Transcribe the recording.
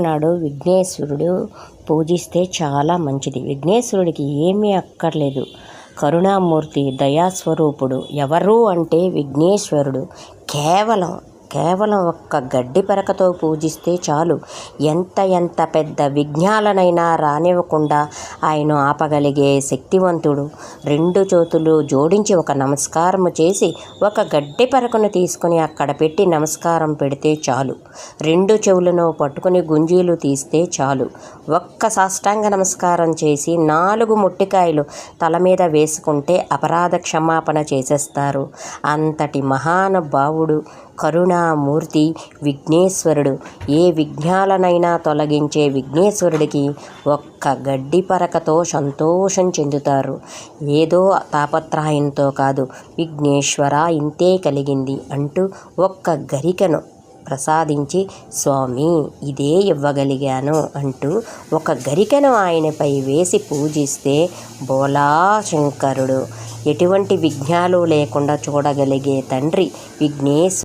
నాడు విఘ్నేశ్వరుడు పూజిస్తే చాలా మంచిది. విఘ్నేశ్వరుడికి ఏమీ అక్కర్లేదు. కరుణామూర్తి, దయాస్వరూపుడు. ఎవరు అంటే విఘ్నేశ్వరుడు. కేవలం ఒక్క గడ్డి పరకతో పూజిస్తే చాలు. ఎంత పెద్ద విఘ్నాలనైనా రానివ్వకుండా ఆయన ఆపగలిగే శక్తివంతుడు. 2 చేతులు జోడించి ఒక నమస్కారం చేసి ఒక గడ్డి పరకను తీసుకుని అక్కడ పెట్టి నమస్కారం పెడితే చాలు. 2 చెవులను పట్టుకుని గుంజీలు తీస్తే చాలు. ఒక్క సాష్టాంగ నమస్కారం చేసి 4 మొట్టికాయలు తల మీద వేసుకుంటే అపరాధ క్షమాపణ చేసేస్తారు. అంతటి మహానుభావుడు కరుణామూర్తి విఘ్నేశ్వరుడు. ఏ విఘ్నాలనైనా తొలగించే విఘ్నేశ్వరుడికి ఒక్క గడ్డి పరకతో సంతోషం చెందుతారు. ఏదో తాపత్రయంతో కాదు, విఘ్నేశ్వర ఇంతే కలిగింది అంటూ ఒక్క గరికను ప్రసాదించి, స్వామి ఇదే ఇవ్వగలిగాను అంటూ ఒక గరికను ఆయనపై వేసి పూజిస్తే బోలా శంకరుడు ఎటువంటి విఘ్నాలు లేకుండా చూడగలిగే తండ్రి విఘ్నేశ్వరుడు.